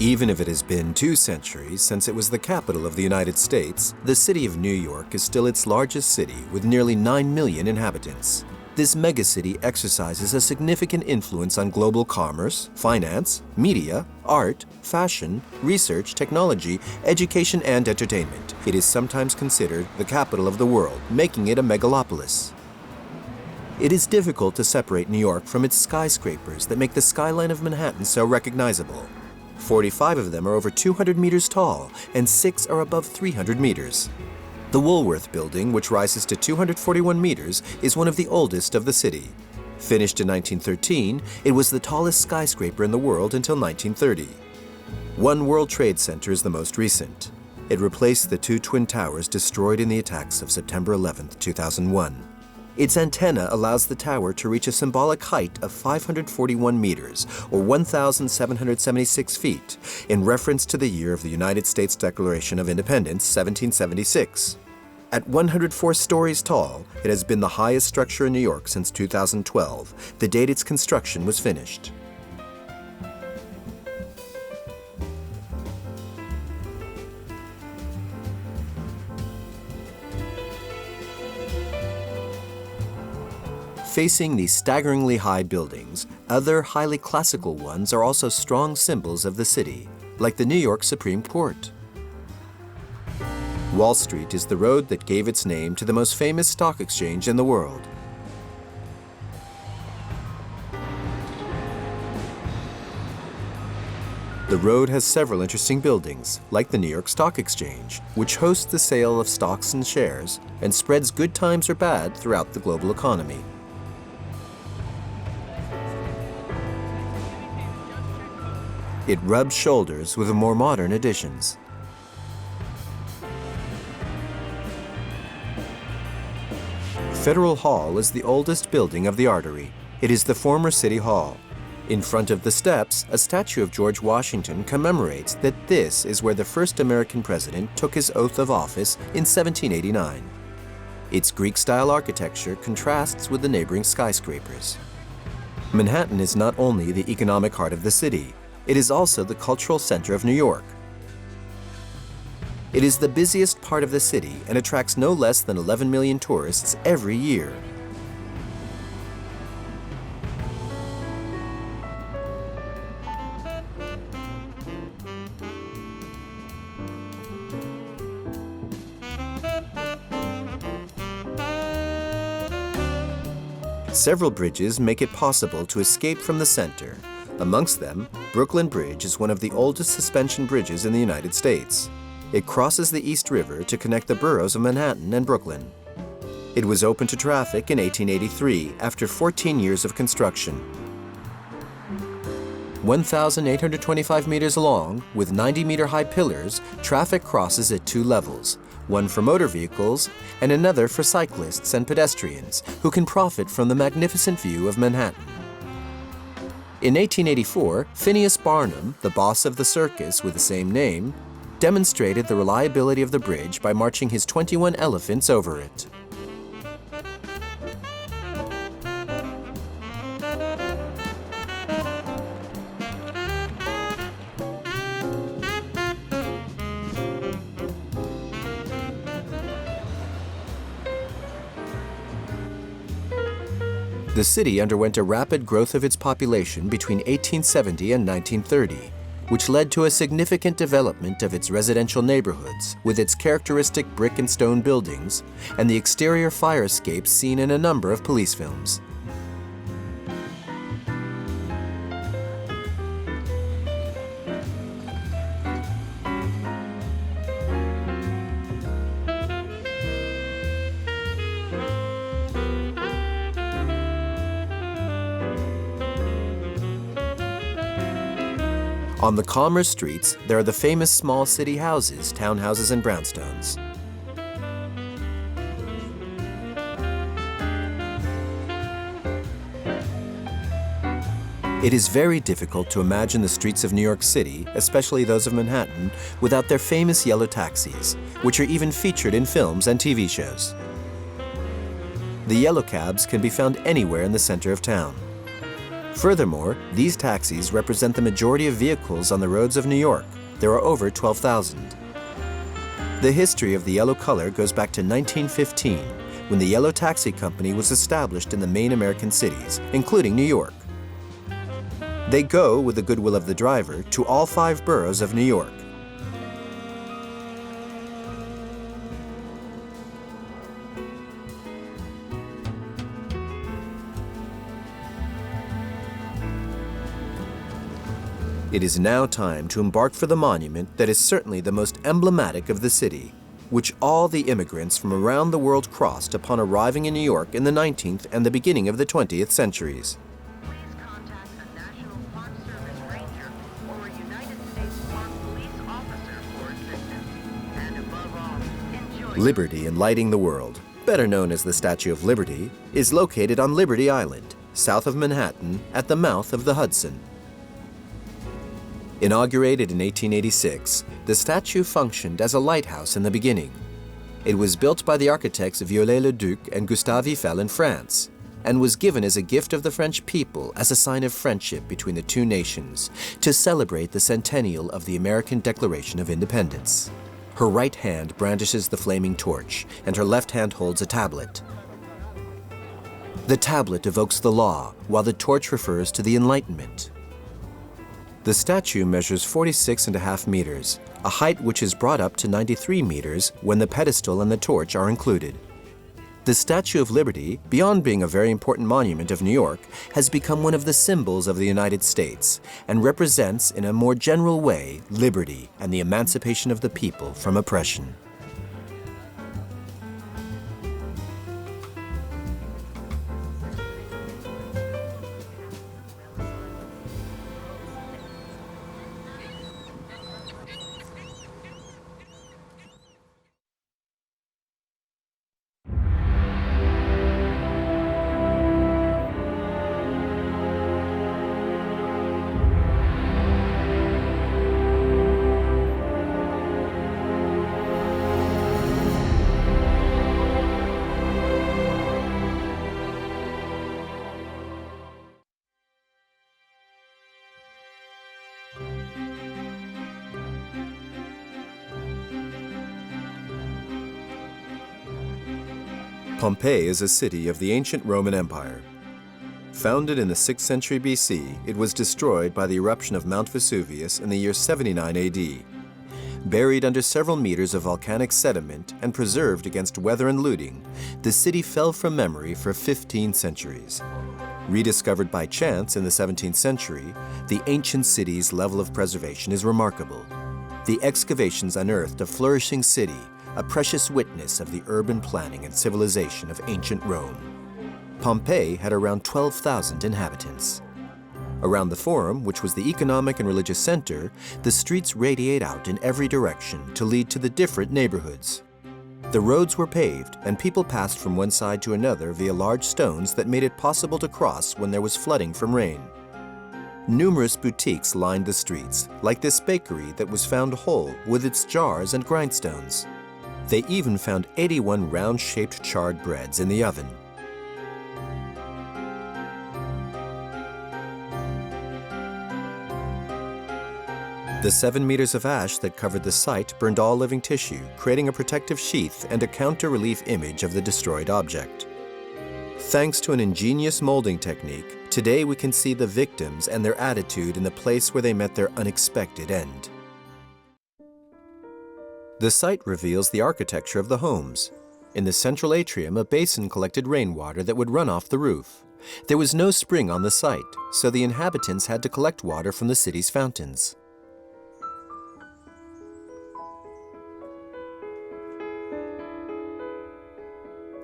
Even if it has been 2 centuries since it was the capital of the United States, the city of New York is still its largest city with nearly 9 million inhabitants. This megacity exercises a significant influence on global commerce, finance, media, art, fashion, research, technology, education, and entertainment. It is sometimes considered the capital of the world, making it a megalopolis. It is difficult to separate New York from its skyscrapers that make the skyline of Manhattan so recognizable. 45 of them are over 200 meters tall, and 6 are above 300 meters. The Woolworth Building, which rises to 241 meters, is one of the oldest of the city. Finished in 1913, it was the tallest skyscraper in the world until 1930. One World Trade Center is the most recent. It replaced the 2 twin towers destroyed in the attacks of September 11, 2001. Its antenna allows the tower to reach a symbolic height of 541 meters, or 1,776 feet, in reference to the year of the United States Declaration of Independence, 1776. At 104 stories tall, it has been the highest structure in New York since 2012, the date its construction was finished. Facing these staggeringly high buildings, other highly classical ones are also strong symbols of the city, like the New York Supreme Court. Wall Street is the road that gave its name to the most famous stock exchange in the world. The road has several interesting buildings, like the New York Stock Exchange, which hosts the sale of stocks and shares and spreads good times or bad throughout the global economy. It rubs shoulders with the more modern additions. Federal Hall is the oldest building of the Artery. It is the former City Hall. In front of the steps, a statue of George Washington commemorates that this is where the first American president took his oath of office in 1789. Its Greek-style architecture contrasts with the neighboring skyscrapers. Manhattan is not only the economic heart of the city, it is also the cultural center of New York. It is the busiest part of the city and attracts no less than 11 million tourists every year. Several bridges make it possible to escape from the center. Amongst them, Brooklyn Bridge is one of the oldest suspension bridges in the United States. It crosses the East River to connect the boroughs of Manhattan and Brooklyn. It was open to traffic in 1883 after 14 years of construction. 1,825 meters long, with 90-meter-high pillars, traffic crosses at 2 levels, one for motor vehicles and another for cyclists and pedestrians who can profit from the magnificent view of Manhattan. In 1884, Phineas Barnum, the boss of the circus with the same name, demonstrated the reliability of the bridge by marching his 21 elephants over it. The city underwent a rapid growth of its population between 1870 and 1930, which led to a significant development of its residential neighborhoods with its characteristic brick and stone buildings and the exterior fire escapes seen in a number of police films. On the calmer streets, there are the famous small city houses, townhouses, and brownstones. It is very difficult to imagine the streets of New York City, especially those of Manhattan, without their famous yellow taxis, which are even featured in films and TV shows. The yellow cabs can be found anywhere in the center of town. Furthermore, these taxis represent the majority of vehicles on the roads of New York. There are over 12,000. The history of the yellow color goes back to 1915, when the Yellow Taxi Company was established in the main American cities, including New York. They go, with the goodwill of the driver, to all 5 boroughs of New York. It is now time to embark for the monument that is certainly the most emblematic of the city, which all the immigrants from around the world crossed upon arriving in New York in the 19th and the beginning of the 20th centuries. Please contact a National Park Service Ranger or a United States Park Police officer for assistance. And above all, enjoy Liberty in lighting the world, better known as the Statue of Liberty, is located on Liberty Island, south of Manhattan, at the mouth of the Hudson. Inaugurated in 1886, the statue functioned as a lighthouse in the beginning. It was built by the architects Viollet-le-Duc and Gustave Eiffel in France, and was given as a gift of the French people as a sign of friendship between the two nations to celebrate the centennial of the American Declaration of Independence. Her right hand brandishes the flaming torch, and her left hand holds a tablet. The tablet evokes the law, while the torch refers to the Enlightenment. The statue measures 46.5 meters, a height which is brought up to 93 meters when the pedestal and the torch are included. The Statue of Liberty, beyond being a very important monument of New York, has become one of the symbols of the United States and represents, in a more general way, liberty and the emancipation of the people from oppression. Pompeii is a city of the ancient Roman Empire. Founded in the 6th century BC, it was destroyed by the eruption of Mount Vesuvius in the year 79 AD. Buried under several meters of volcanic sediment and preserved against weather and looting, the city fell from memory for 15 centuries. Rediscovered by chance in the 17th century, the ancient city's level of preservation is remarkable. The excavations unearthed a flourishing city, a precious witness of the urban planning and civilization of ancient Rome. Pompeii had around 12,000 inhabitants. Around the Forum, which was the economic and religious center, the streets radiate out in every direction to lead to the different neighborhoods. The roads were paved, and people passed from one side to another via large stones that made it possible to cross when there was flooding from rain. Numerous boutiques lined the streets, like this bakery that was found whole with its jars and grindstones. They even found 81 round-shaped charred breads in the oven. The 7 meters of ash that covered the site burned all living tissue, creating a protective sheath and a counter-relief image of the destroyed object. Thanks to an ingenious molding technique, today we can see the victims and their attitude in the place where they met their unexpected end. The site reveals the architecture of the homes. In the central atrium, a basin collected rainwater that would run off the roof. There was no spring on the site, so the inhabitants had to collect water from the city's fountains.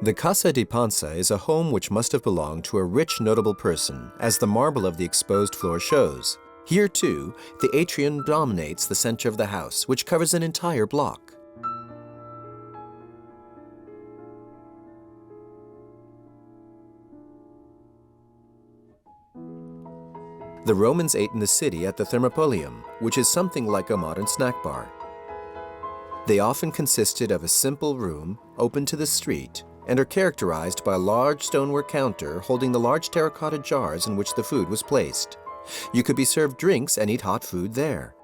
The Casa di Panza is a home which must have belonged to a rich, notable person, as the marble of the exposed floor shows. Here, too, the atrium dominates the center of the house, which covers an entire block. The Romans ate in the city at the Thermopolium, which is something like a modern snack bar. They often consisted of a simple room, open to the street, and are characterized by a large stonework counter holding the large terracotta jars in which the food was placed. You could be served drinks and eat hot food there.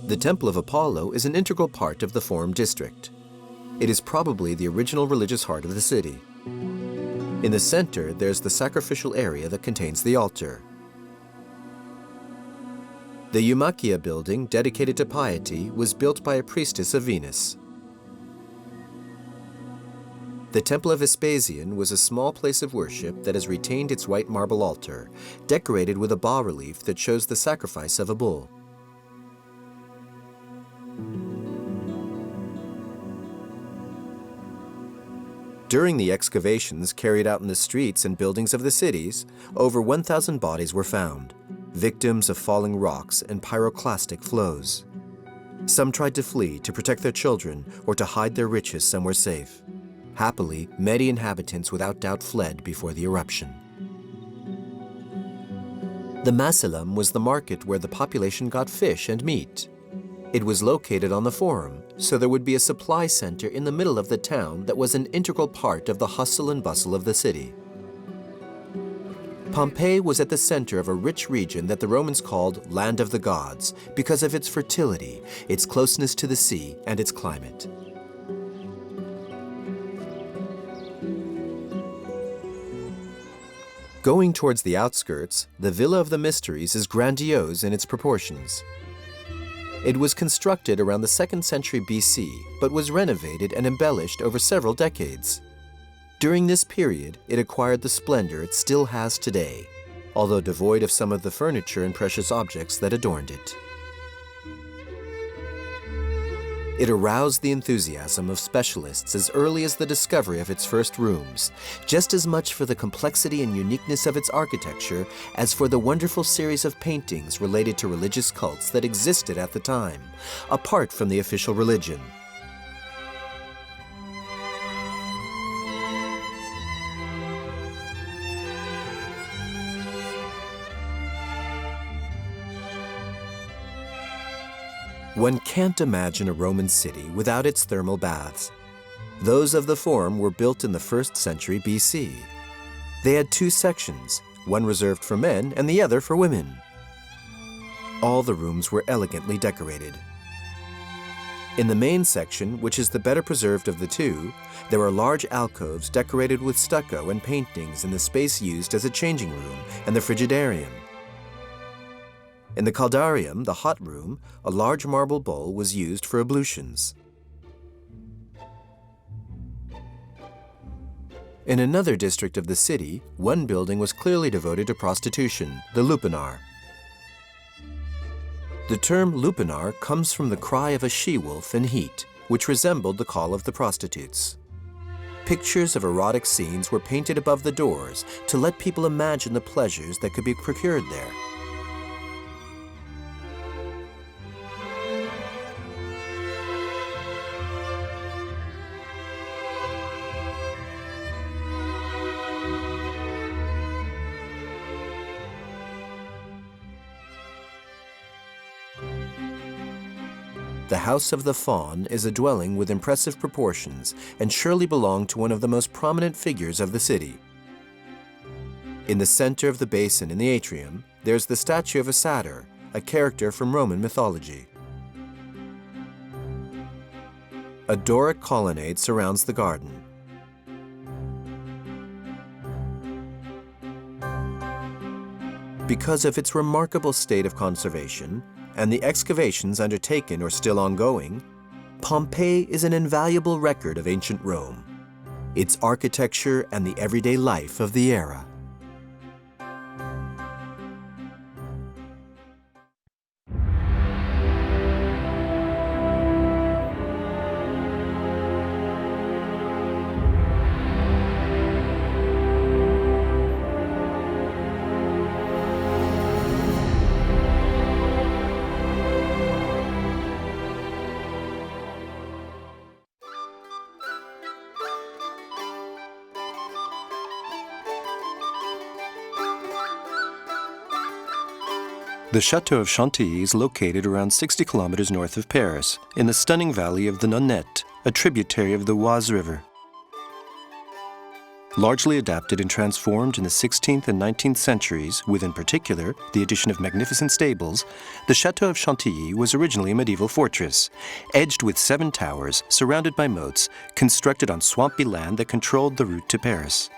The Temple of Apollo is an integral part of the Forum district. It is probably the original religious heart of the city. In the center, there's the sacrificial area that contains the altar. The Eumachia building, dedicated to piety, was built by a priestess of Venus. The Temple of Vespasian was a small place of worship that has retained its white marble altar, decorated with a bas-relief that shows the sacrifice of a bull. During the excavations carried out in the streets and buildings of the cities, over 1,000 bodies were found, victims of falling rocks and pyroclastic flows. Some tried to flee to protect their children or to hide their riches somewhere safe. Happily, many inhabitants without doubt fled before the eruption. The Masalam was the market where the population got fish and meat. It was located on the Forum, so there would be a supply center in the middle of the town that was an integral part of the hustle and bustle of the city. Pompeii was at the center of a rich region that the Romans called Land of the Gods because of its fertility, its closeness to the sea, and its climate. Going towards the outskirts, the Villa of the Mysteries is grandiose in its proportions. It was constructed around the 2nd century BC, but was renovated and embellished over several decades. During this period, it acquired the splendor it still has today, although devoid of some of the furniture and precious objects that adorned it. It aroused the enthusiasm of specialists as early as the discovery of its first rooms, just as much for the complexity and uniqueness of its architecture as for the wonderful series of paintings related to religious cults that existed at the time, apart from the official religion. One can't imagine a Roman city without its thermal baths. Those of the Forum were built in the 1st century BC. They had 2 sections, one reserved for men and the other for women. All the rooms were elegantly decorated. In the main section, which is the better preserved of the 2, there are large alcoves decorated with stucco and paintings in the space used as a changing room and the frigidarium. In the caldarium, the hot room, a large marble bowl was used for ablutions. In another district of the city, one building was clearly devoted to prostitution, the lupanar. The term lupanar comes from the cry of a she-wolf in heat, which resembled the call of the prostitutes. Pictures of erotic scenes were painted above the doors to let people imagine the pleasures that could be procured there. The House of the Faun is a dwelling with impressive proportions and surely belonged to one of the most prominent figures of the city. In the center of the basin in the atrium, there's the statue of a satyr, a character from Roman mythology. A Doric colonnade surrounds the garden. Because of its remarkable state of conservation, and the excavations undertaken or still ongoing, Pompeii is an invaluable record of ancient Rome, its architecture and the everyday life of the era. The Château of Chantilly is located around 60 kilometers north of Paris, in the stunning valley of the Nonette, a tributary of the Oise River. Largely adapted and transformed in the 16th and 19th centuries, with in particular the addition of magnificent stables, the Château of Chantilly was originally a medieval fortress, edged with 7 towers, surrounded by moats, constructed on swampy land that controlled the route to Paris.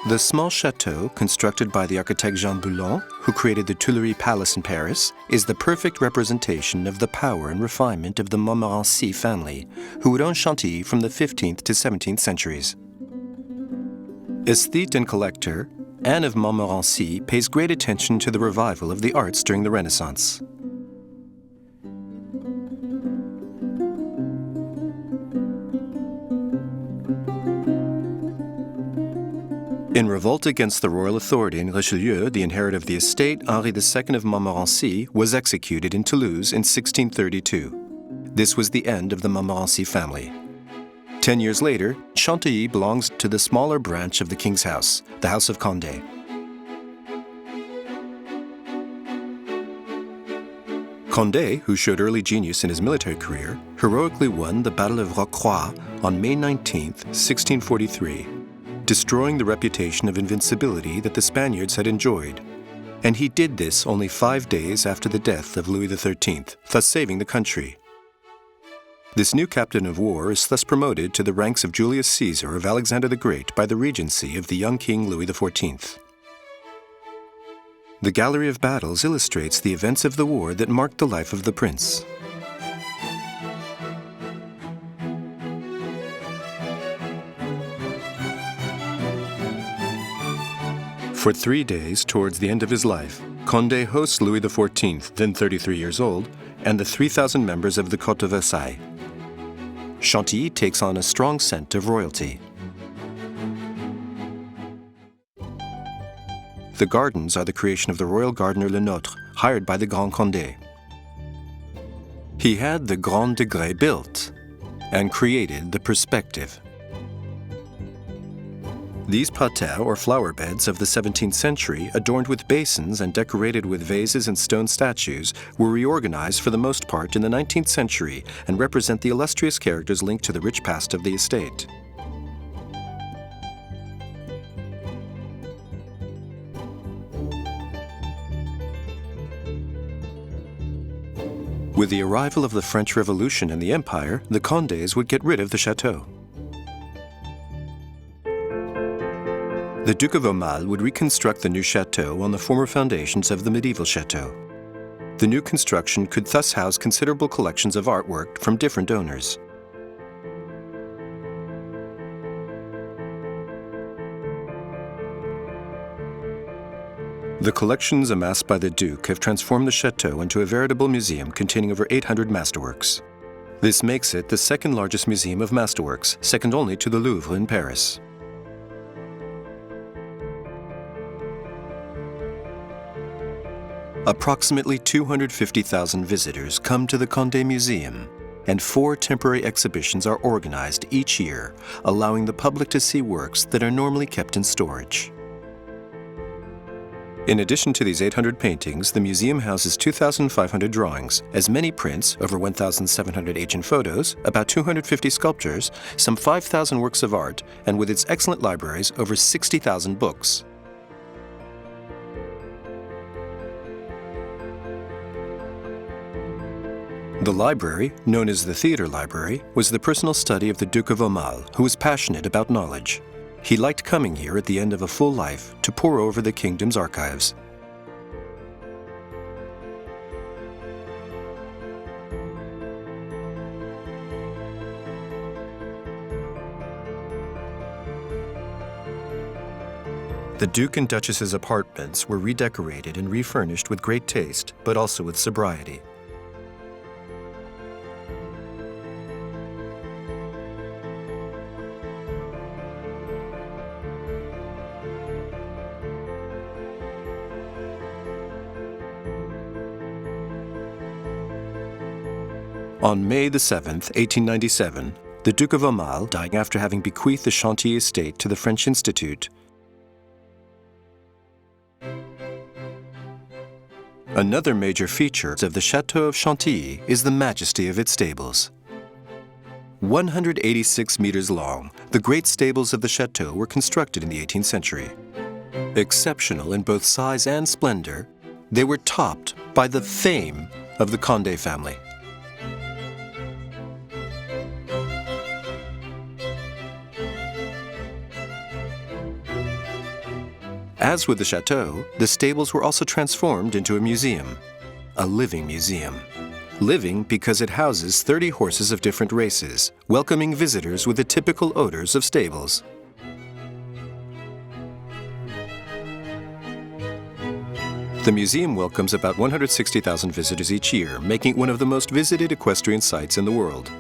The small chateau, constructed by the architect Jean Boulon, who created the Tuileries Palace in Paris, is the perfect representation of the power and refinement of the Montmorency family, who would own Chantilly from the 15th to 17th centuries. Aesthete and collector, Anne of Montmorency pays great attention to the revival of the arts during the Renaissance. In revolt against the royal authority in Richelieu, the inheritor of the estate, Henri II of Montmorency, was executed in Toulouse in 1632. This was the end of the Montmorency family. 10 years later, Chantilly belongs to the smaller branch of the king's house, the House of Condé. Condé, who showed early genius in his military career, heroically won the Battle of Rocroi on May 19, 1643. Destroying the reputation of invincibility that the Spaniards had enjoyed. And he did this only 5 days after the death of Louis XIII, thus saving the country. This new captain of war is thus promoted to the ranks of Julius Caesar of Alexander the Great by the regency of the young king Louis XIV. The Gallery of Battles illustrates the events of the war that marked the life of the prince. For 3 days, towards the end of his life, Condé hosts Louis XIV, then 33 years old, and the 3,000 members of the Court of Versailles. Chantilly takes on a strong scent of royalty. The gardens are the creation of the royal gardener Le Nôtre, hired by the Grand Condé. He had the Grand Degré built and created the perspective. These patins, or flower beds of the 17th century, adorned with basins and decorated with vases and stone statues, were reorganized for the most part in the 19th century and represent the illustrious characters linked to the rich past of the estate. With the arrival of the French Revolution and the Empire, the Condés would get rid of the chateau. The Duke of Aumale would reconstruct the new chateau on the former foundations of the medieval chateau. The new construction could thus house considerable collections of artwork from different owners. The collections amassed by the Duke have transformed the chateau into a veritable museum containing over 800 masterworks. This makes it the second largest museum of masterworks, second only to the Louvre in Paris. Approximately 250,000 visitors come to the Condé Museum, and 4 temporary exhibitions are organized each year, allowing the public to see works that are normally kept in storage. In addition to these 800 paintings, the museum houses 2,500 drawings, as many prints, over 1,700 ancient photos, about 250 sculptures, some 5,000 works of art, and with its excellent libraries, over 60,000 books. The library, known as the Theatre Library, was the personal study of the Duke of Aumale, who was passionate about knowledge. He liked coming here at the end of a full life to pore over the kingdom's archives. The Duke and Duchess's apartments were redecorated and refurnished with great taste, but also with sobriety. On May 7, 1897, the Duke of Aumale dying after having bequeathed the Chantilly estate to the French Institute. Another major feature of the Château of Chantilly is the majesty of its stables. 186 meters long, the great stables of the Château were constructed in the 18th century. Exceptional in both size and splendor, they were topped by the fame of the Condé family. As with the Château, the stables were also transformed into a museum, a living museum. Living because it houses 30 horses of different races, welcoming visitors with the typical odors of stables. The museum welcomes about 160,000 visitors each year, making it one of the most visited equestrian sites in the world.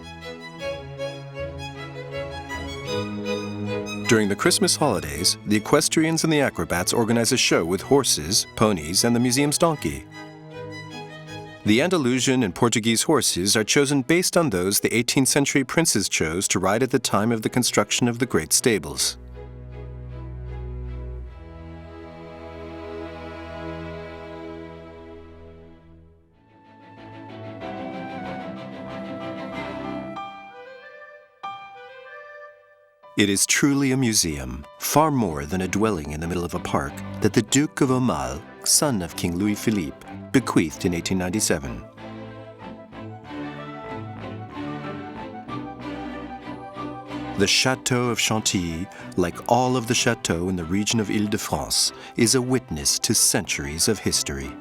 During the Christmas holidays, the equestrians and the acrobats organize a show with horses, ponies, and the museum's donkey. The Andalusian and Portuguese horses are chosen based on those the 18th century princes chose to ride at the time of the construction of the great stables. It is truly a museum, far more than a dwelling in the middle of a park, that the Duke of Aumale, son of King Louis-Philippe, bequeathed in 1897. The Château of Chantilly, like all of the châteaux in the region of Île-de-France, is a witness to centuries of history.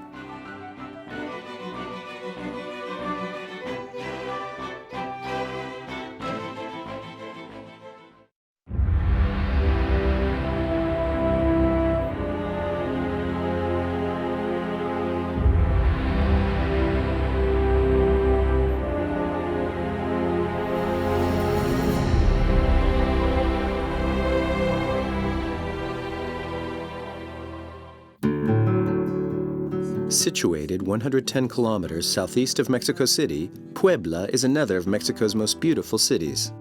Situated 110 kilometers southeast of Mexico City, Puebla is another of Mexico's most beautiful cities.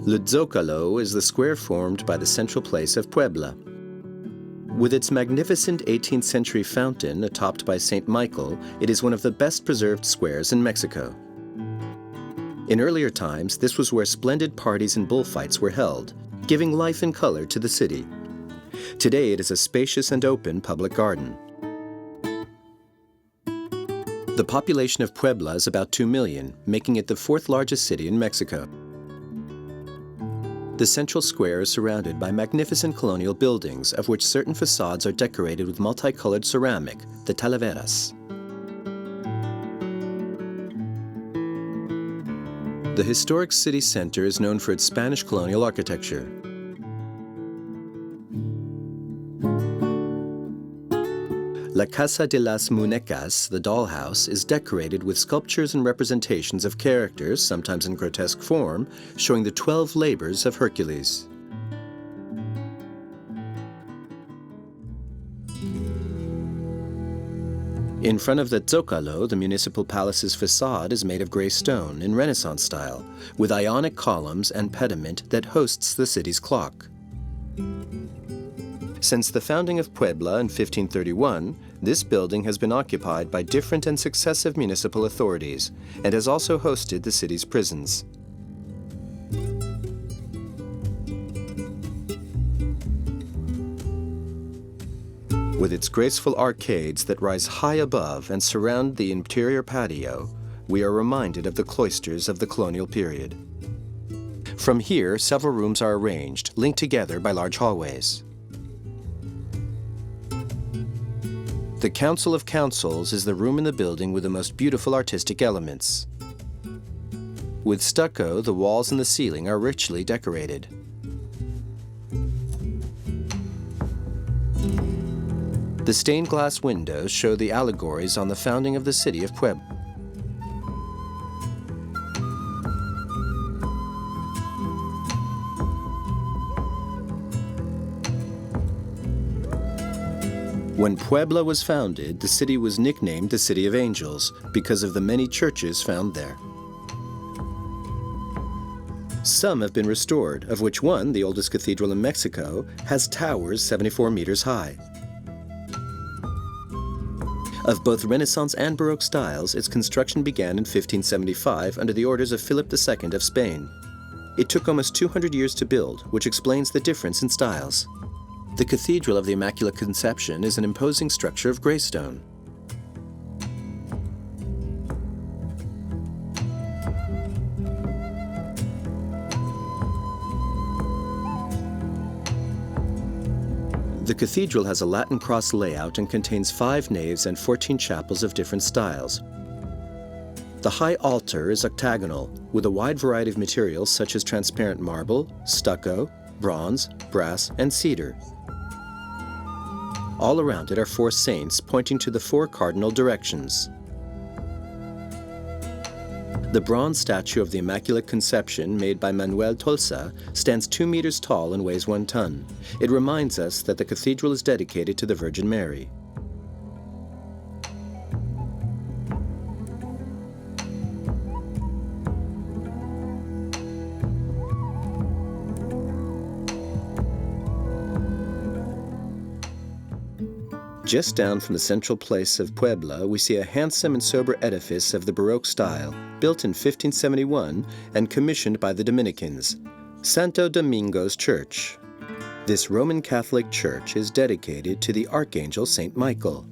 Le Zócalo is the square formed by the central place of Puebla. With its magnificent 18th century fountain atop by St. Michael, it is one of the best preserved squares in Mexico. In earlier times, this was where splendid parties and bullfights were held, giving life and color to the city. Today, it is a spacious and open public garden. The population of Puebla is about 2 million, making it the fourth largest city in Mexico. The central square is surrounded by magnificent colonial buildings, of which certain facades are decorated with multicolored ceramic, the talaveras. The historic city center is known for its Spanish colonial architecture. La Casa de las Muñecas, the dollhouse, is decorated with sculptures and representations of characters, sometimes in grotesque form, showing the 12 labors of Hercules. In front of the Zócalo, the municipal palace's facade is made of gray stone in Renaissance style, with Ionic columns and pediment that hosts the city's clock. Since the founding of Puebla in 1531, this building has been occupied by different and successive municipal authorities and has also hosted the city's prisons. With its graceful arcades that rise high above and surround the interior patio, we are reminded of the cloisters of the colonial period. From here, several rooms are arranged, linked together by large hallways. The Council of Councils is the room in the building with the most beautiful artistic elements. With stucco, the walls and the ceiling are richly decorated. The stained glass windows show the allegories on the founding of the city of Puebla. When Puebla was founded, the city was nicknamed the City of Angels because of the many churches found there. Some have been restored, of which one, the oldest cathedral in Mexico, has towers 74 meters high. Of both Renaissance and Baroque styles, its construction began in 1575 under the orders of Philip II of Spain. It took almost 200 years to build, which explains the difference in styles. The Cathedral of the Immaculate Conception is an imposing structure of gray stone. The cathedral has a Latin cross layout and contains 5 naves and 14 chapels of different styles. The high altar is octagonal, with a wide variety of materials such as transparent marble, stucco, bronze, brass, and cedar. All around it are 4 saints pointing to the 4 cardinal directions. The bronze statue of the Immaculate Conception, made by Manuel Tolsa, stands 2 meters tall and weighs 1 ton. It reminds us that the cathedral is dedicated to the Virgin Mary. Just down from the central place of Puebla, we see a handsome and sober edifice of the Baroque style, built in 1571 and commissioned by the Dominicans, Santo Domingo's Church. This Roman Catholic church is dedicated to the Archangel Saint Michael.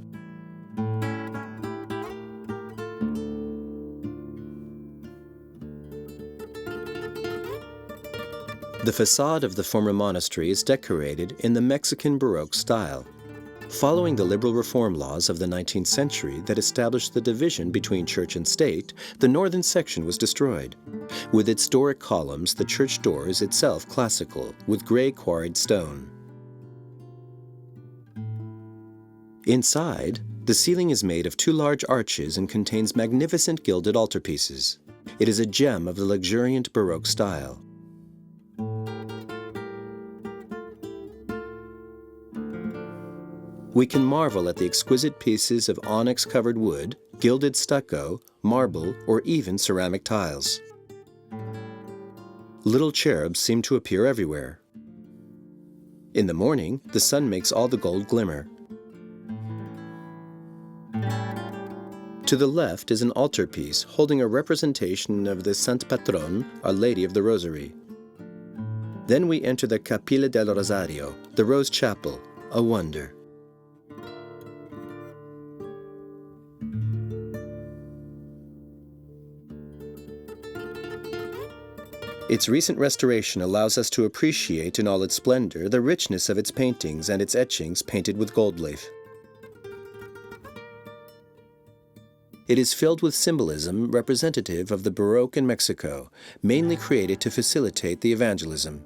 The facade of the former monastery is decorated in the Mexican Baroque style. Following the liberal reform laws of the 19th century that established the division between church and state, the northern section was destroyed. With its Doric columns, the church door is itself classical, with gray quarried stone. Inside, the ceiling is made of 2 large arches and contains magnificent gilded altarpieces. It is a gem of the luxuriant Baroque style. We can marvel at the exquisite pieces of onyx-covered wood, gilded stucco, marble, or even ceramic tiles. Little cherubs seem to appear everywhere. In the morning, the sun makes all the gold glimmer. To the left is an altarpiece holding a representation of the Sainte Patronne, Our Lady of the Rosary. Then we enter the Capilla del Rosario, the Rose Chapel, a wonder. Its recent restoration allows us to appreciate in all its splendor the richness of its paintings and its etchings painted with gold leaf. It is filled with symbolism representative of the Baroque in Mexico, mainly created to facilitate the evangelism.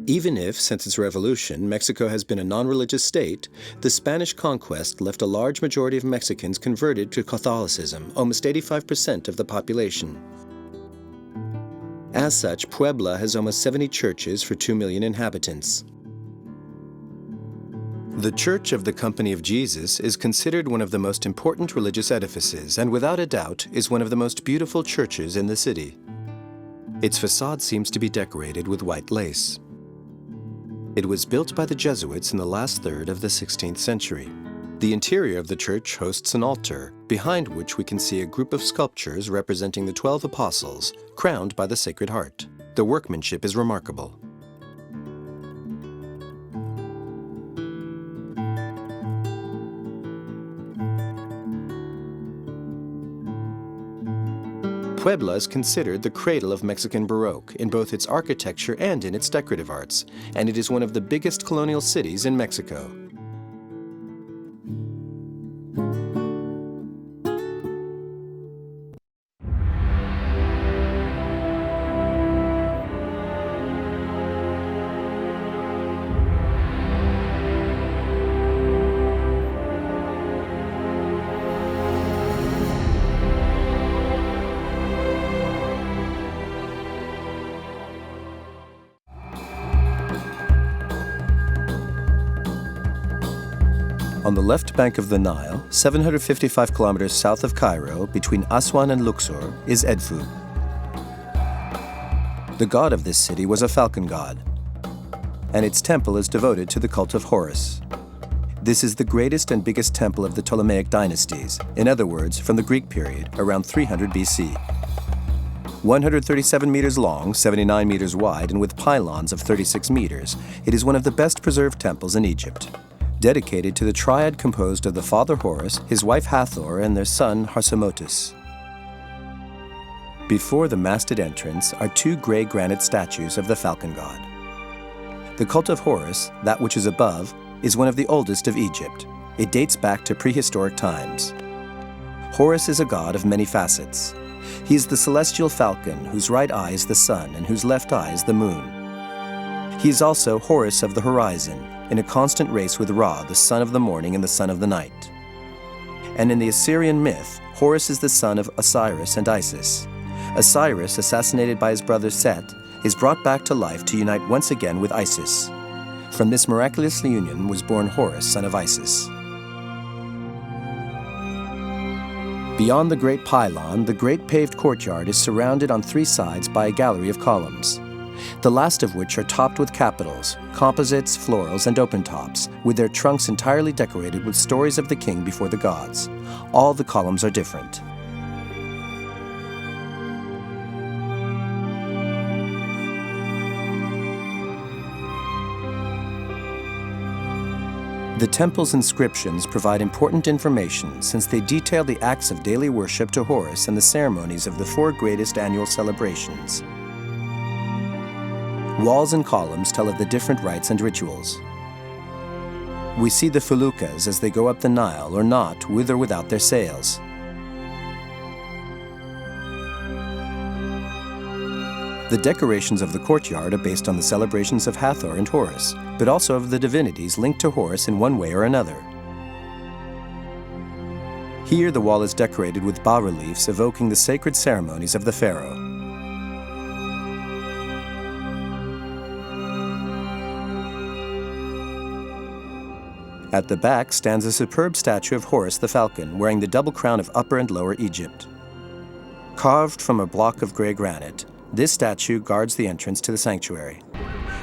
Even if, since its revolution, Mexico has been a non-religious state, the Spanish conquest left a large majority of Mexicans converted to Catholicism, almost 85% of the population. As such, Puebla has almost 70 churches for 2 million inhabitants. The Church of the Company of Jesus is considered one of the most important religious edifices and without a doubt is one of the most beautiful churches in the city. Its facade seems to be decorated with white lace. It was built by the Jesuits in the last third of the 16th century. The interior of the church hosts an altar, behind which we can see a group of sculptures representing the 12 apostles, crowned by the Sacred Heart. The workmanship is remarkable. Puebla is considered the cradle of Mexican Baroque in both its architecture and in its decorative arts, and it is one of the biggest colonial cities in Mexico. On the left bank of the Nile, 755 kilometers south of Cairo, between Aswan and Luxor, is Edfou. The god of this city was a falcon god, and its temple is devoted to the cult of Horus. This is the greatest and biggest temple of the Ptolemaic dynasties, in other words, from the Greek period, around 300 BC. 137 meters long, 79 meters wide, and with pylons of 36 meters, it is one of the best preserved temples in Egypt. Dedicated to the triad composed of the father Horus, his wife Hathor, and their son Harsamotus. Before the masted entrance are two gray granite statues of the falcon god. The cult of Horus, that which is above, is one of the oldest of Egypt. It dates back to prehistoric times. Horus is a god of many facets. He is the celestial falcon whose right eye is the sun and whose left eye is the moon. He is also Horus of the horizon, in a constant race with Ra, the son of the morning and the son of the night. And in the Assyrian myth, Horus is the son of Osiris and Isis. Osiris, assassinated by his brother Set, is brought back to life to unite once again with Isis. From this miraculous union was born Horus, son of Isis. Beyond the great pylon, the great paved courtyard is surrounded on three sides by a gallery of columns, the last of which are topped with capitals, composites, florals, and open tops, with their trunks entirely decorated with stories of the king before the gods. All the columns are different. The temple's inscriptions provide important information since they detail the acts of daily worship to Horus and the ceremonies of the four greatest annual celebrations. Walls and columns tell of the different rites and rituals. We see the feluccas as they go up the Nile or not, with or without their sails. The decorations of the courtyard are based on the celebrations of Hathor and Horus, but also of the divinities linked to Horus in one way or another. Here the wall is decorated with bas-reliefs evoking the sacred ceremonies of the pharaoh. At the back stands a superb statue of Horus the falcon, wearing the double crown of Upper and Lower Egypt. Carved from a block of gray granite, this statue guards the entrance to the sanctuary.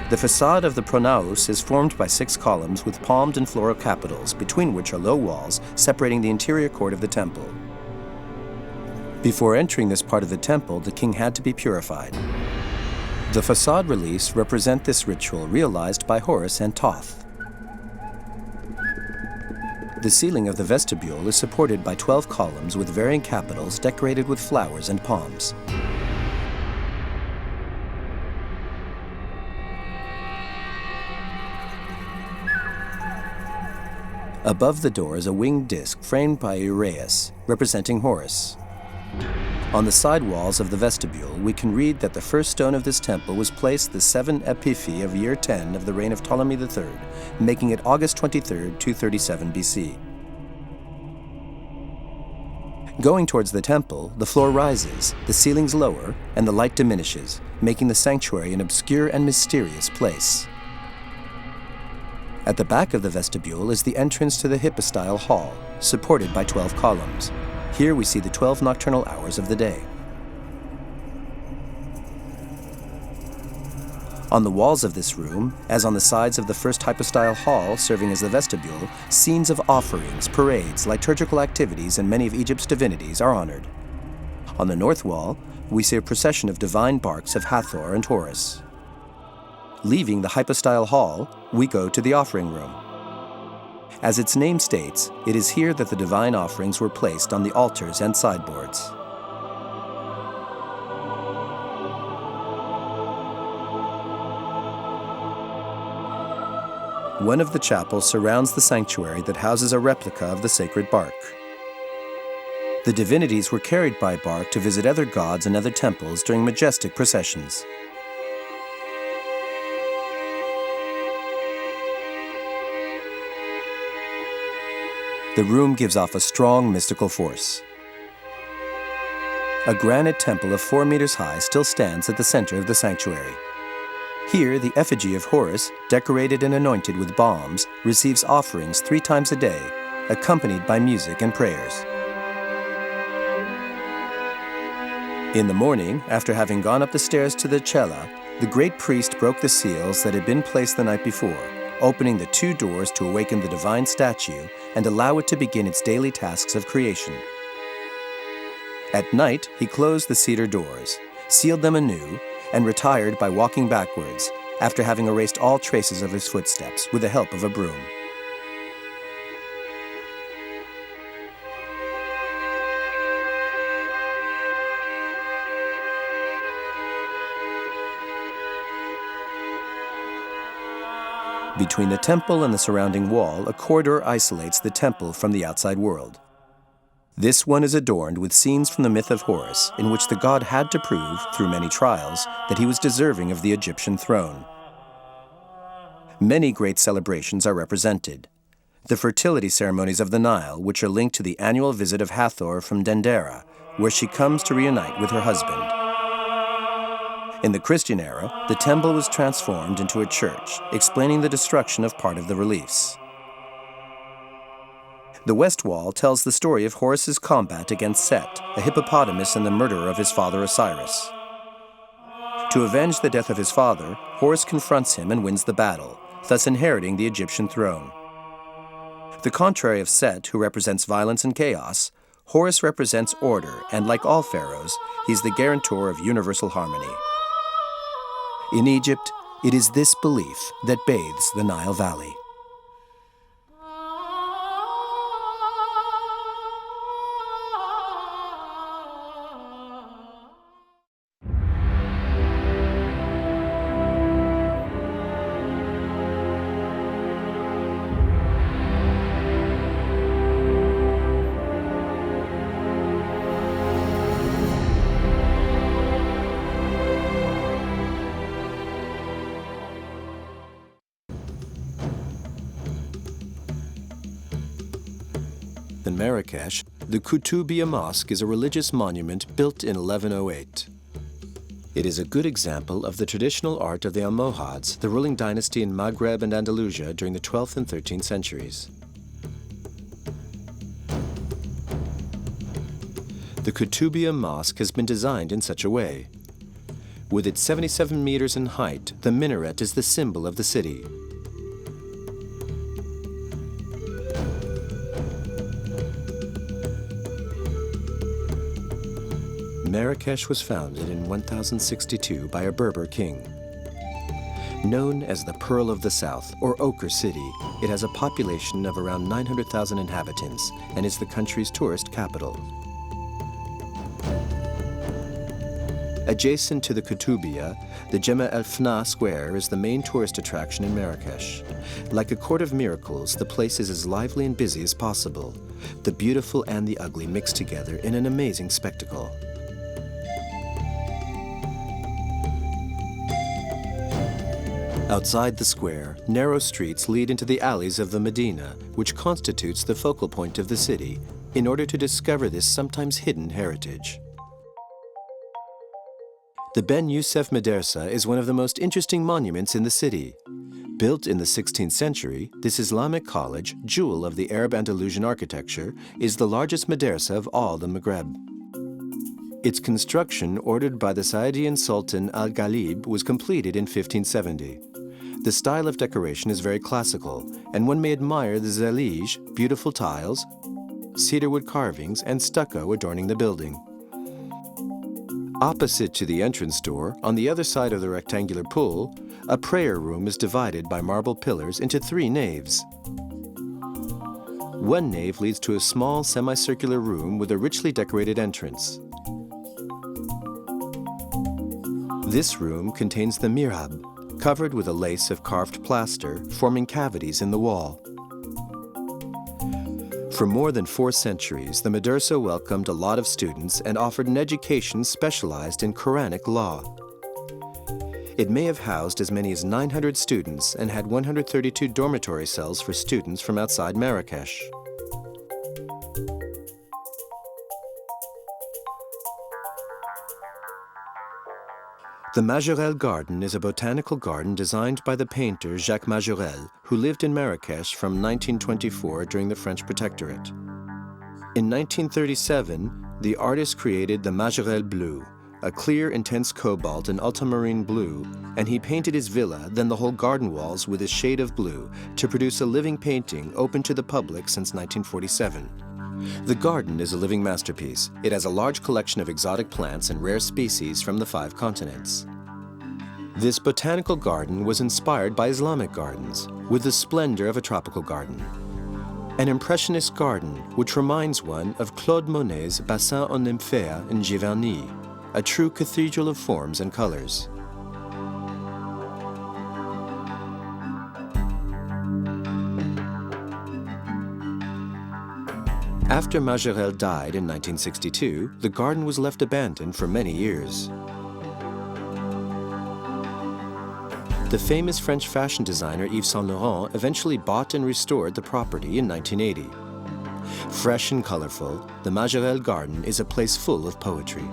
The facade of the pronaos is formed by 6 columns with palmed and floral capitals, between which are low walls separating the interior court of the temple. Before entering this part of the temple, the king had to be purified. The facade reliefs represent this ritual realized by Horus and Thoth. The ceiling of the vestibule is supported by 12 columns with varying capitals decorated with flowers and palms. Above the door is a winged disc framed by Uraeus, representing Horus. On the side walls of the vestibule, we can read that the first stone of this temple was placed the 7 Epiphi of year 10 of the reign of Ptolemy III, making it August 23, 237 BC. Going towards the temple, the floor rises, the ceilings lower, and the light diminishes, making the sanctuary an obscure and mysterious place. At the back of the vestibule is the entrance to the hypostyle hall, supported by 12 columns. Here we see the 12 nocturnal hours of the day. On the walls of this room, as on the sides of the first hypostyle hall serving as the vestibule, scenes of offerings, parades, liturgical activities, and many of Egypt's divinities are honored. On the north wall, we see a procession of divine barks of Hathor and Horus. Leaving the hypostyle hall, we go to the offering room. As its name states, it is here that the divine offerings were placed on the altars and sideboards. One of the chapels surrounds the sanctuary that houses a replica of the sacred bark. The divinities were carried by bark to visit other gods and other temples during majestic processions. The room gives off a strong mystical force. A granite temple of 4 meters high still stands at the center of the sanctuary. Here, the effigy of Horus, decorated and anointed with balms, receives offerings 3 times a day, accompanied by music and prayers. In the morning, after having gone up the stairs to the cella, the great priest broke the seals that had been placed the night before, opening the 2 doors to awaken the divine statue and allow it to begin its daily tasks of creation. At night, he closed the cedar doors, sealed them anew, and retired by walking backwards, after having erased all traces of his footsteps with the help of a broom. Between the temple and the surrounding wall, a corridor isolates the temple from the outside world. This one is adorned with scenes from the myth of Horus, in which the god had to prove, through many trials, that he was deserving of the Egyptian throne. Many great celebrations are represented. The fertility ceremonies of the Nile, which are linked to the annual visit of Hathor from Dendera, where she comes to reunite with her husband. In the Christian era, the temple was transformed into a church, explaining the destruction of part of the reliefs. The west wall tells the story of Horus's combat against Set, a hippopotamus and the murderer of his father Osiris. To avenge the death of his father, Horus confronts him and wins the battle, thus inheriting the Egyptian throne. The contrary of Set, who represents violence and chaos, Horus represents order, and like all pharaohs, he's the guarantor of universal harmony. In Egypt, it is this belief that bathes the Nile Valley. In Marrakech, the Koutoubia Mosque is a religious monument built in 1108. It is a good example of the traditional art of the Almohads, the ruling dynasty in Maghreb and Andalusia during the 12th and 13th centuries. The Koutoubia Mosque has been designed in such a way. With its 77 meters in height, the minaret is the symbol of the city. Marrakech was founded in 1062 by a Berber king. Known as the Pearl of the South, or Ochre City, it has a population of around 900,000 inhabitants and is the country's tourist capital. Adjacent to the Koutoubia, the Jema El Fna Square is the main tourist attraction in Marrakech. Like a court of miracles, the place is as lively and busy as possible. The beautiful and the ugly mix together in an amazing spectacle. Outside the square, narrow streets lead into the alleys of the Medina, which constitutes the focal point of the city, in order to discover this sometimes hidden heritage. The Ben Youssef Madrasa is one of the most interesting monuments in the city. Built in the 16th century, this Islamic college, jewel of the Arab Andalusian architecture, is the largest madrasa of all the Maghreb. Its construction, ordered by the Saadian Sultan Al-Ghalib, was completed in 1570. The style of decoration is very classical, and one may admire the zalij, beautiful tiles, cedarwood carvings, and stucco adorning the building. Opposite to the entrance door, on the other side of the rectangular pool, a prayer room is divided by marble pillars into 3 naves. One nave leads to a small semicircular room with a richly decorated entrance. This room contains the mihrab, covered with a lace of carved plaster, forming cavities in the wall. For more than 4 centuries, the madrasa welcomed a lot of students and offered an education specialized in Quranic law. It may have housed as many as 900 students and had 132 dormitory cells for students from outside Marrakech. The Majorelle Garden is a botanical garden designed by the painter Jacques Majorelle, who lived in Marrakech from 1924 during the French Protectorate. In 1937, the artist created the Majorelle Bleu, a clear, intense cobalt and ultramarine blue, and he painted his villa, then the whole garden walls, with a shade of blue to produce a living painting open to the public since 1947. The garden is a living masterpiece. It has a large collection of exotic plants and rare species from the 5 continents. This botanical garden was inspired by Islamic gardens, with the splendor of a tropical garden. An impressionist garden which reminds one of Claude Monet's Bassin aux Nymphéas in Giverny, a true cathedral of forms and colors. After Majorelle died in 1962, the garden was left abandoned for many years. The famous French fashion designer Yves Saint Laurent eventually bought and restored the property in 1980. Fresh and colorful, the Majorelle Garden is a place full of poetry.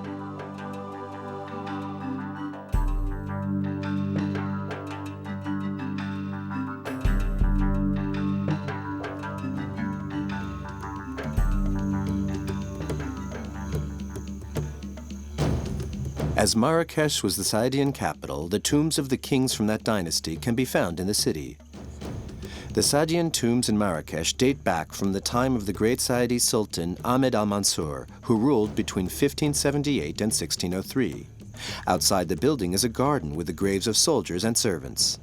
As Marrakech was the Saadian capital, the tombs of the kings from that dynasty can be found in the city. The Saadian tombs in Marrakech date back from the time of the great Saadi Sultan Ahmed al-Mansur, who ruled between 1578 and 1603. Outside the building is a garden with the graves of soldiers and servants.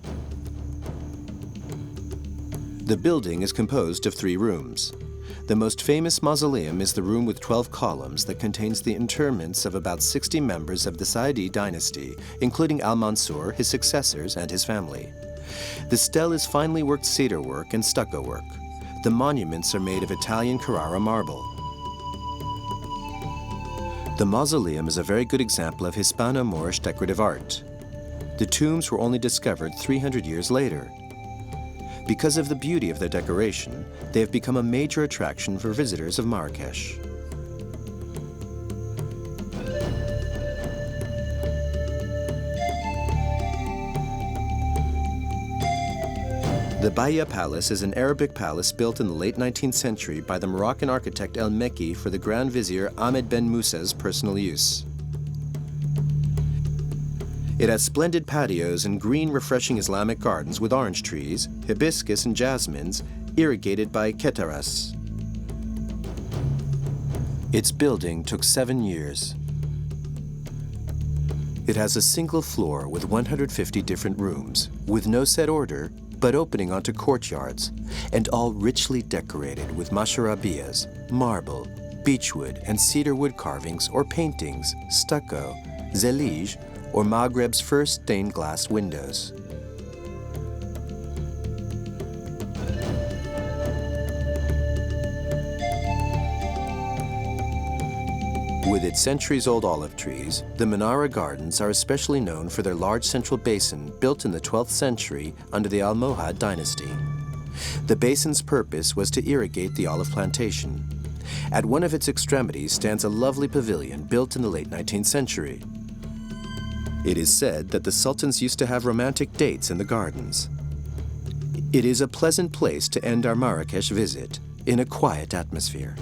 The building is composed of 3 rooms. The most famous mausoleum is the room with 12 columns that contains the interments of about 60 members of the Saadi dynasty, including al-Mansur, his successors, and his family. The stele is finely worked cedar work and stucco work. The monuments are made of Italian Carrara marble. The mausoleum is a very good example of Hispano-Moorish decorative art. The tombs were only discovered 300 years later. Because of the beauty of their decoration, they have become a major attraction for visitors of Marrakech. The Bahia Palace is an Arabic palace built in the late 19th century by the Moroccan architect El Mekki for the Grand Vizier Ahmed Ben Musa's personal use. It has splendid patios and green, refreshing Islamic gardens with orange trees, hibiscus and jasmines, irrigated by ketaras. Its building took 7 years. It has a single floor with 150 different rooms, with no set order, but opening onto courtyards, and all richly decorated with masharabiyas, marble, beechwood, and cedar wood carvings or paintings, stucco, zellige, or Maghreb's first stained glass windows. With its centuries-old olive trees, the Menara Gardens are especially known for their large central basin built in the 12th century under the Almohad dynasty. The basin's purpose was to irrigate the olive plantation. At one of its extremities stands a lovely pavilion built in the late 19th century. It is said that the sultans used to have romantic dates in the gardens. It is a pleasant place to end our Marrakech visit, in a quiet atmosphere.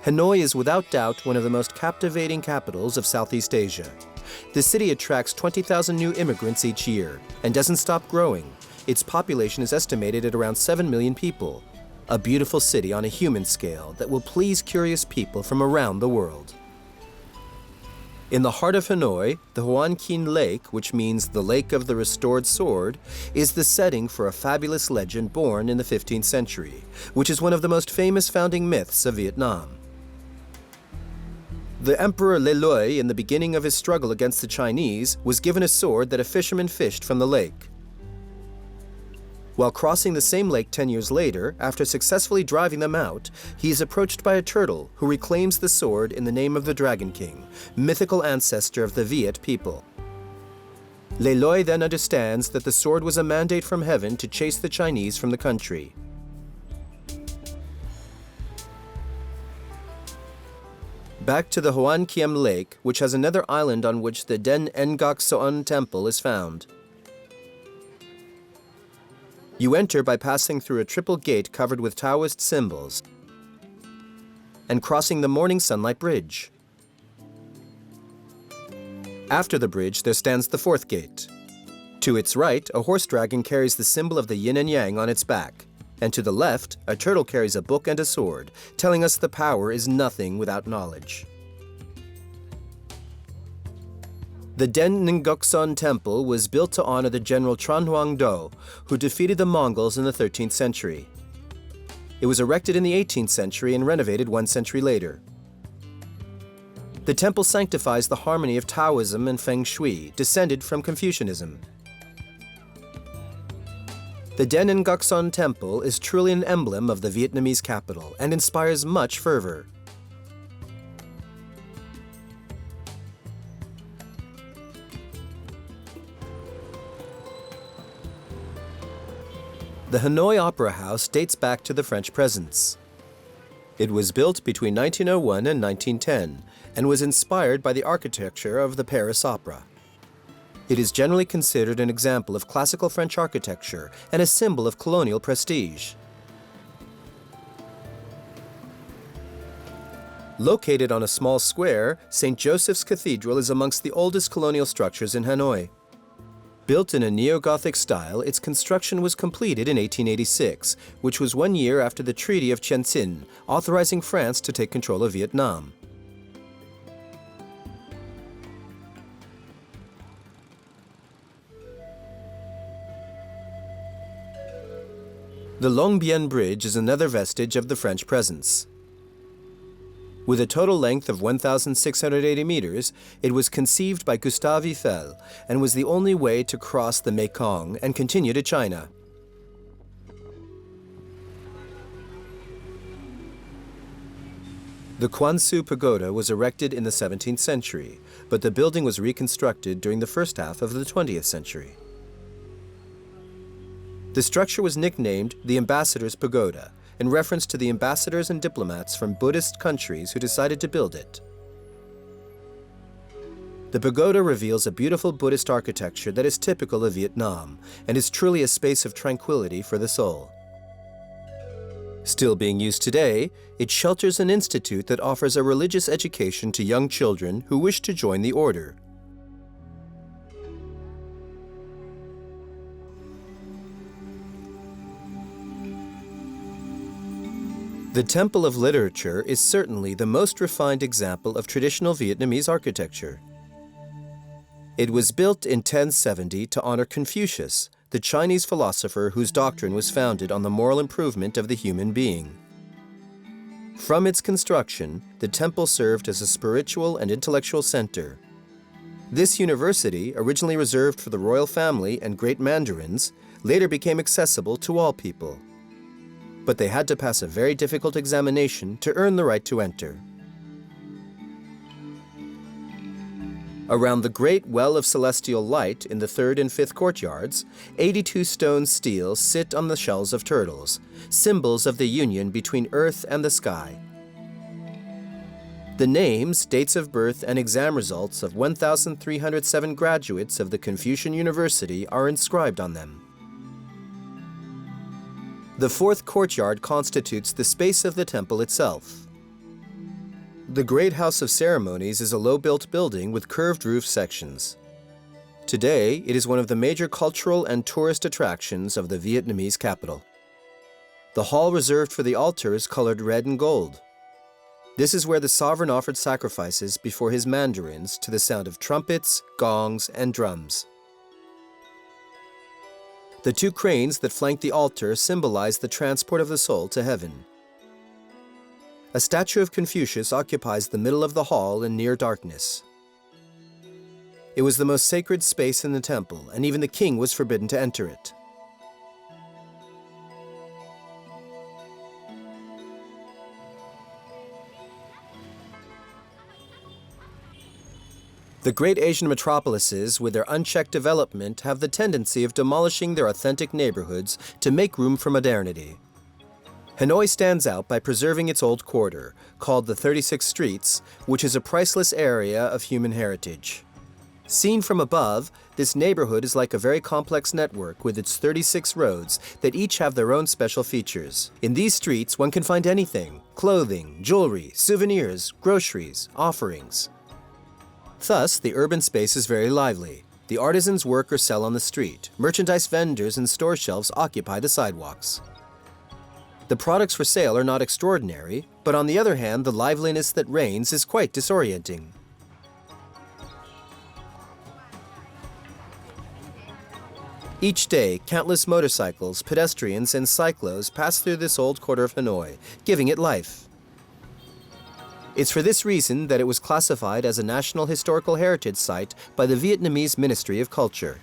Hanoi is without doubt one of the most captivating capitals of Southeast Asia. The city attracts 20,000 new immigrants each year and doesn't stop growing. Its population is estimated at around 7 million people. A beautiful city on a human scale that will please curious people from around the world. In the heart of Hanoi, the Hoan Kin Lake, which means the Lake of the Restored Sword, is the setting for a fabulous legend born in the 15th century, which is one of the most famous founding myths of Vietnam. The Emperor Le Loi, in the beginning of his struggle against the Chinese, was given a sword that a fisherman fished from the lake. While crossing the same lake 10 years later, after successfully driving them out, he is approached by a turtle who reclaims the sword in the name of the Dragon King, mythical ancestor of the Viet people. Le Loi then understands that the sword was a mandate from heaven to chase the Chinese from the country. Back to the Hoan Kiem Lake, which has another island on which the Den Ngok Soen Temple is found. You enter by passing through a triple gate covered with Taoist symbols and crossing the Morning Sunlight Bridge. After the bridge, there stands the fourth gate. To its right, a horse dragon carries the symbol of the yin and yang on its back. And to the left, a turtle carries a book and a sword, telling us the power is nothing without knowledge. The Den Ngokson Temple was built to honor the general Tran Hoang Do, who defeated the Mongols in the 13th century. It was erected in the 18th century and renovated 1 century later. The temple sanctifies the harmony of Taoism and Feng Shui, descended from Confucianism. The Den Ngokson Temple is truly an emblem of the Vietnamese capital and inspires much fervor. The Hanoi Opera House dates back to the French presence. It was built between 1901 and 1910 and was inspired by the architecture of the Paris Opera. It is generally considered an example of classical French architecture and a symbol of colonial prestige. Located on a small square, St. Joseph's Cathedral is amongst the oldest colonial structures in Hanoi. Built in a neo-Gothic style, its construction was completed in 1886, which was 1 year after the Treaty of Chantilly, authorizing France to take control of Vietnam. The Long Bien Bridge is another vestige of the French presence. With a total length of 1,680 meters, it was conceived by Gustave Eiffel and was the only way to cross the Mekong and continue to China. The Quan Su Pagoda was erected in the 17th century, but the building was reconstructed during the first half of the 20th century. The structure was nicknamed the Ambassador's Pagoda, in reference to the ambassadors and diplomats from Buddhist countries who decided to build it. The pagoda reveals a beautiful Buddhist architecture that is typical of Vietnam and is truly a space of tranquility for the soul. Still being used today, it shelters an institute that offers a religious education to young children who wish to join the order. The Temple of Literature is certainly the most refined example of traditional Vietnamese architecture. It was built in 1070 to honor Confucius, the Chinese philosopher whose doctrine was founded on the moral improvement of the human being. From its construction, the temple served as a spiritual and intellectual center. This university, originally reserved for the royal family and great mandarins, later became accessible to all people. But they had to pass a very difficult examination to earn the right to enter. Around the Great Well of Celestial Light in the 3rd and 5th courtyards, 82 stone steels sit on the shells of turtles, symbols of the union between earth and the sky. The names, dates of birth, and exam results of 1,307 graduates of the Confucian University are inscribed on them. The 4th courtyard constitutes the space of the temple itself. The Great House of Ceremonies is a low-built building with curved roof sections. Today, it is one of the major cultural and tourist attractions of the Vietnamese capital. The hall reserved for the altar is colored red and gold. This is where the sovereign offered sacrifices before his mandarins to the sound of trumpets, gongs, and drums. The 2 cranes that flank the altar symbolize the transport of the soul to heaven. A statue of Confucius occupies the middle of the hall in near darkness. It was the most sacred space in the temple, and even the king was forbidden to enter it. The great Asian metropolises, with their unchecked development, have the tendency of demolishing their authentic neighborhoods to make room for modernity. Hanoi stands out by preserving its old quarter, called the 36 Streets, which is a priceless area of human heritage. Seen from above, this neighborhood is like a very complex network with its 36 roads that each have their own special features. In these streets, one can find anything: clothing, jewelry, souvenirs, groceries, offerings. Thus, the urban space is very lively. The artisans work or sell on the street. Merchandise vendors and store shelves occupy the sidewalks. The products for sale are not extraordinary, but on the other hand, the liveliness that reigns is quite disorienting. Each day, countless motorcycles, pedestrians, and cyclos pass through this old quarter of Hanoi, giving it life. It's for this reason that it was classified as a National Historical Heritage Site by the Vietnamese Ministry of Culture.